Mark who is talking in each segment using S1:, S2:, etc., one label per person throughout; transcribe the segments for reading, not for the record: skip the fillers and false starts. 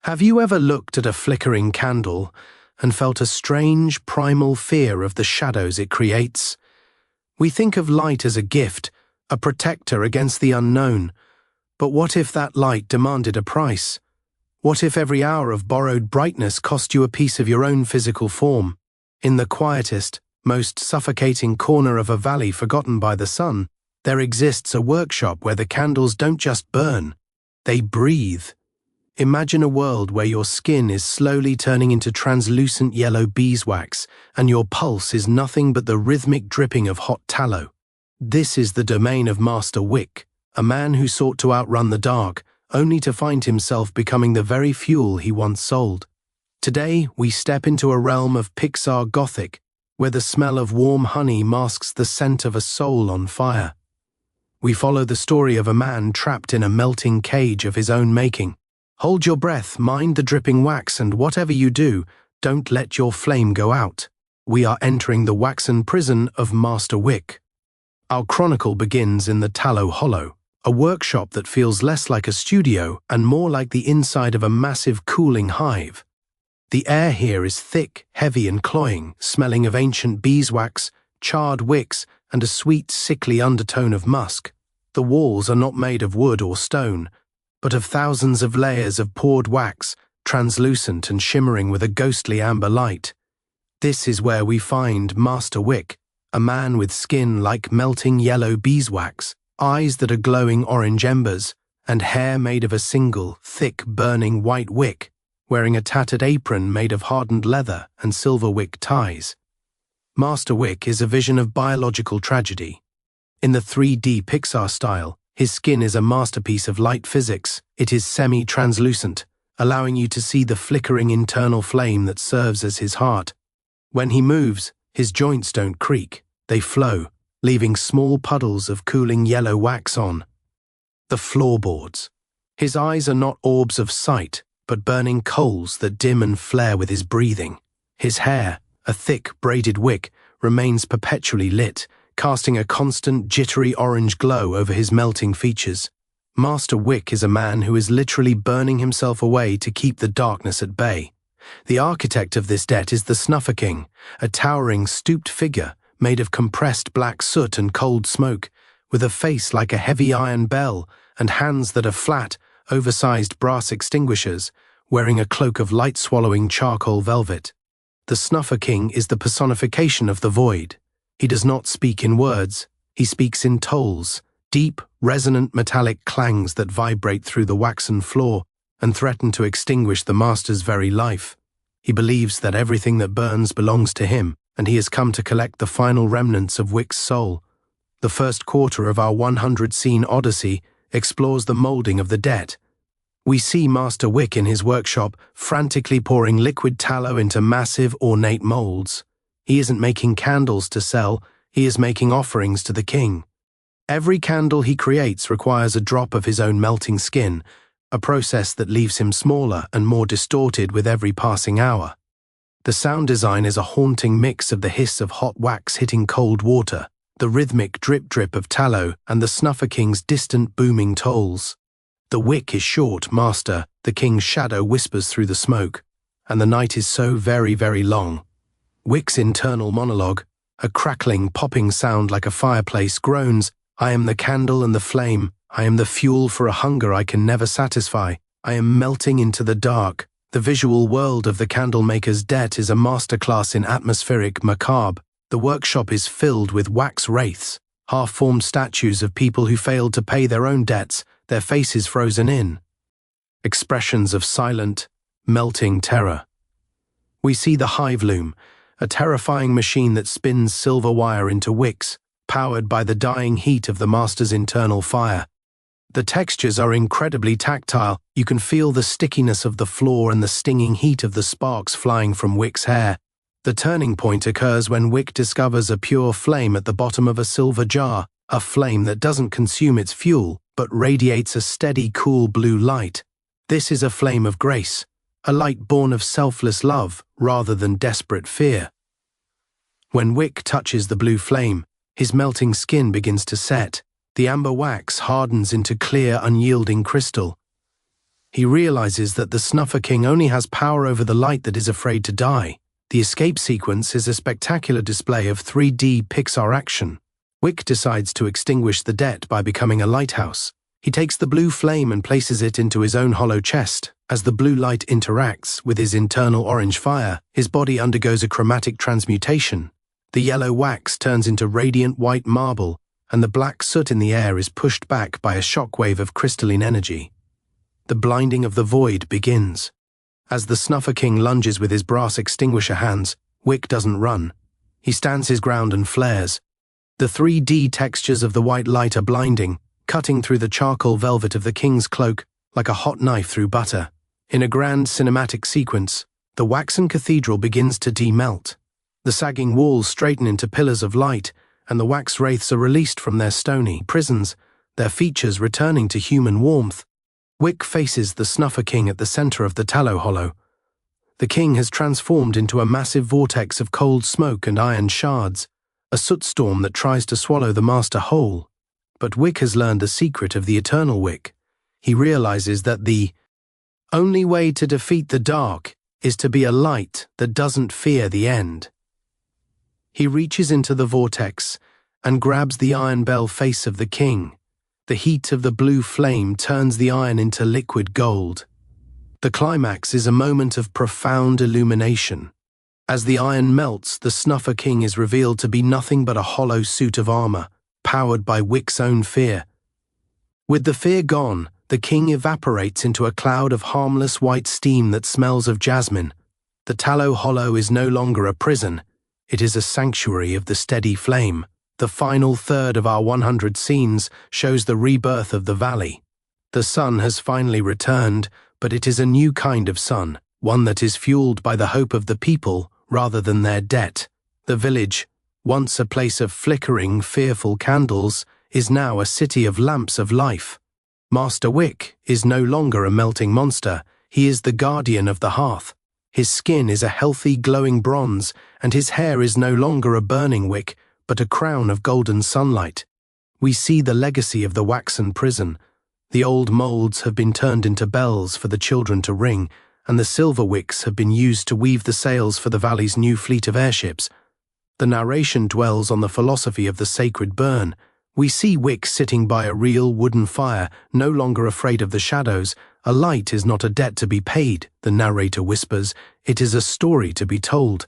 S1: Have you ever looked at a flickering candle and felt a strange, primal fear of the shadows it creates? We think of light as a gift, a protector against the unknown. But what if that light demanded a price? What if every hour of borrowed brightness cost you a piece of your own physical form? In the quietest, most suffocating corner of a valley forgotten by the sun, there exists a workshop where the candles don't just burn, they breathe. Imagine a world where your skin is slowly turning into translucent yellow beeswax and your pulse is nothing but the rhythmic dripping of hot tallow. This is the domain of Master Wick, a man who sought to outrun the dark, only to find himself becoming the very fuel he once sold. Today, we step into a realm of Pixar Gothic, where the smell of warm honey masks the scent of a soul on fire. We follow the story of a man trapped in a melting cage of his own making. Hold your breath, mind the dripping wax, and whatever you do, don't let your flame go out. We are entering the waxen prison of Master Wick. Our chronicle begins in the Tallow Hollow, a workshop that feels less like a studio and more like the inside of a massive cooling hive. The air here is thick, heavy and cloying, smelling of ancient beeswax, charred wicks, and a sweet, sickly undertone of musk. The walls are not made of wood or stone, but of thousands of layers of poured wax, translucent and shimmering with a ghostly amber light. This is where we find Master Wick, a man with skin like melting yellow beeswax, eyes that are glowing orange embers, and hair made of a single, thick, burning white wick, wearing a tattered apron made of hardened leather and silver wick ties. Master Wick is a vision of biological tragedy. In the 3D Pixar style, his skin is a masterpiece of light physics. It is semi-translucent, allowing you to see the flickering internal flame that serves as his heart. When he moves, his joints don't creak, they flow, leaving small puddles of cooling yellow wax on the floorboards. His eyes are not orbs of sight, but burning coals that dim and flare with his breathing. His hair, a thick, braided wick, remains perpetually lit, casting a constant, jittery orange glow over his melting features. Master Wick is a man who is literally burning himself away to keep the darkness at bay. The architect of this debt is the Snuffer King, a towering, stooped figure made of compressed black soot and cold smoke, with a face like a heavy iron bell and hands that are flat, oversized brass extinguishers, wearing a cloak of light-swallowing charcoal velvet. The Snuffer King is the personification of the void. He does not speak in words, he speaks in tolls, deep, resonant metallic clangs that vibrate through the waxen floor and threaten to extinguish the master's very life. He believes that everything that burns belongs to him, and he has come to collect the final remnants of Wick's soul. The first quarter of our 100-scene odyssey explores the molding of the debt. We see Master Wick in his workshop, frantically pouring liquid tallow into massive, ornate molds. He isn't making candles to sell, he is making offerings to the king. Every candle he creates requires a drop of his own melting skin, a process that leaves him smaller and more distorted with every passing hour. The sound design is a haunting mix of the hiss of hot wax hitting cold water, the rhythmic drip-drip of tallow, and the Snuffer King's distant booming tolls. The wick is short, master, the king's shadow whispers through the smoke, and the night is so very, very long. Wick's internal monologue, a crackling, popping sound like a fireplace, groans, "I am the candle and the flame. I am the fuel for a hunger I can never satisfy. I am melting into the dark." The visual world of the candlemaker's debt is a masterclass in atmospheric macabre. The workshop is filled with wax wraiths, half-formed statues of people who failed to pay their own debts, their faces frozen in. Expressions of silent, melting terror. We see the hive loom, a terrifying machine that spins silver wire into wicks, powered by the dying heat of the master's internal fire. The textures are incredibly tactile. You can feel the stickiness of the floor and the stinging heat of the sparks flying from Wick's hair. The turning point occurs when Wick discovers a pure flame at the bottom of a silver jar, a flame that doesn't consume its fuel, but radiates a steady, cool blue light. This is a flame of grace, a light born of selfless love rather than desperate fear. When Wick touches the blue flame, his melting skin begins to set. The amber wax hardens into clear, unyielding crystal. He realizes that the Snuffer King only has power over the light that is afraid to die. The escape sequence is a spectacular display of 3D Pixar action. Wick decides to extinguish the debt by becoming a lighthouse. He takes the blue flame and places it into his own hollow chest. As the blue light interacts with his internal orange fire, his body undergoes a chromatic transmutation. The yellow wax turns into radiant white marble, and the black soot in the air is pushed back by a shockwave of crystalline energy. The blinding of the void begins. As the Snuffer King lunges with his brass extinguisher hands, Wick doesn't run. He stands his ground and flares. The 3D textures of the white light are blinding, cutting through the charcoal velvet of the king's cloak like a hot knife through butter. In a grand cinematic sequence, the waxen cathedral begins to demelt. The sagging walls straighten into pillars of light, and the wax wraiths are released from their stony prisons, their features returning to human warmth. Wick faces the Snuffer King at the center of the tallow hollow. The king has transformed into a massive vortex of cold smoke and iron shards, a soot storm that tries to swallow the master whole. But Wick has learned the secret of the eternal Wick. He realizes that the only way to defeat the dark is to be a light that doesn't fear the end. He reaches into the vortex and grabs the iron bell face of the king. The heat of the blue flame turns the iron into liquid gold. The climax is a moment of profound illumination. As the iron melts, the Snuffer King is revealed to be nothing but a hollow suit of armor, powered by Wick's own fear. With the fear gone, the king evaporates into a cloud of harmless white steam that smells of jasmine. The tallow hollow is no longer a prison. It is a sanctuary of the steady flame. The final third of our 100 scenes shows the rebirth of the valley. The sun has finally returned, but it is a new kind of sun, one that is fueled by the hope of the people rather than their debt. The village, once a place of flickering, fearful candles, is now a city of lamps of life. Master Wick is no longer a melting monster. He is the guardian of the hearth. His skin is a healthy, glowing bronze, and his hair is no longer a burning wick, but a crown of golden sunlight. We see the legacy of the waxen prison. The old molds have been turned into bells for the children to ring, and the silver wicks have been used to weave the sails for the valley's new fleet of airships. The narration dwells on the philosophy of the sacred burn. We see Wick sitting by a real wooden fire, no longer afraid of the shadows. A light is not a debt to be paid, the narrator whispers. It is a story to be told.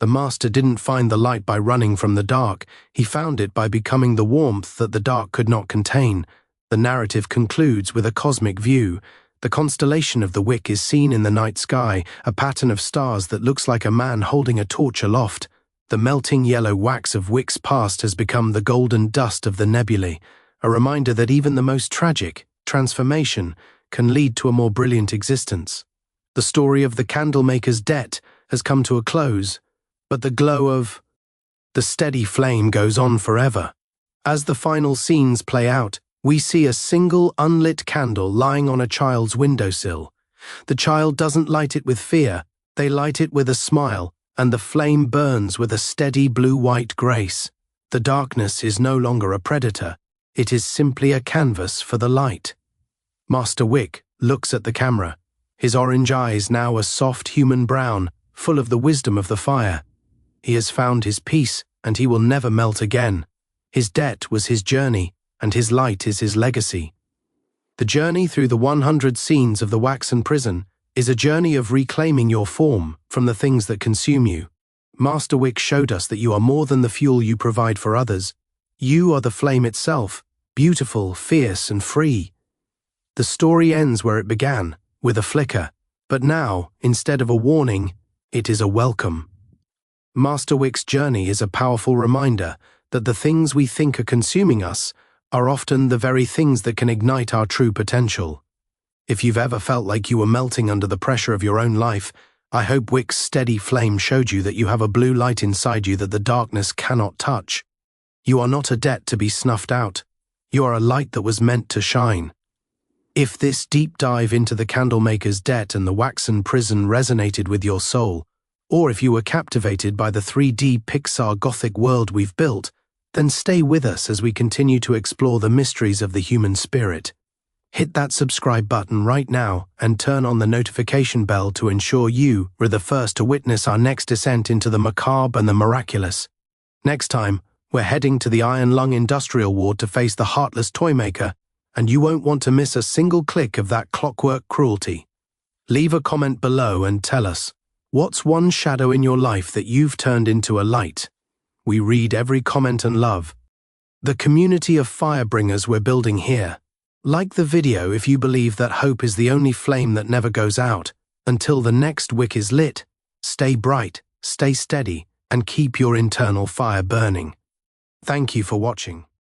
S1: The master didn't find the light by running from the dark. He found it by becoming the warmth that the dark could not contain. The narrative concludes with a cosmic view. The constellation of the Wick is seen in the night sky, a pattern of stars that looks like a man holding a torch aloft. The melting yellow wax of Wick's past has become the golden dust of the nebulae, a reminder that even the most tragic transformation can lead to a more brilliant existence. The story of the candlemaker's debt has come to a close, but the glow of the steady flame goes on forever. As the final scenes play out, we see a single unlit candle lying on a child's windowsill. The child doesn't light it with fear, they light it with a smile, and the flame burns with a steady blue-white grace. The darkness is no longer a predator, it is simply a canvas for the light. Master Wick looks at the camera, his orange eyes now a soft human brown, full of the wisdom of the fire. He has found his peace, and he will never melt again. His debt was his journey, and his light is his legacy. The journey through the 100 scenes of the waxen prison is a journey of reclaiming your form from the things that consume you. Master Wick showed us that you are more than the fuel you provide for others. You are the flame itself, beautiful, fierce, and free. The story ends where it began, with a flicker, but now, instead of a warning, it is a welcome. Master Wick's journey is a powerful reminder that the things we think are consuming us are often the very things that can ignite our true potential. If you've ever felt like you were melting under the pressure of your own life, I hope Wick's steady flame showed you that you have a blue light inside you that the darkness cannot touch. You are not a debt to be snuffed out. You are a light that was meant to shine. If this deep dive into the candlemaker's debt and the waxen prison resonated with your soul, or if you were captivated by the 3D Pixar Gothic world we've built, then stay with us as we continue to explore the mysteries of the human spirit. Hit that subscribe button right now and turn on the notification bell to ensure you are the first to witness our next descent into the macabre and the miraculous. Next time, we're heading to the Iron Lung Industrial Ward to face the heartless toymaker, and you won't want to miss a single click of that clockwork cruelty. Leave a comment below and tell us, what's one shadow in your life that you've turned into a light? We read every comment and love the community of firebringers we're building here. Like the video if you believe that hope is the only flame that never goes out. Until the next wick is lit, stay bright, stay steady, and keep your internal fire burning. Thank you for watching.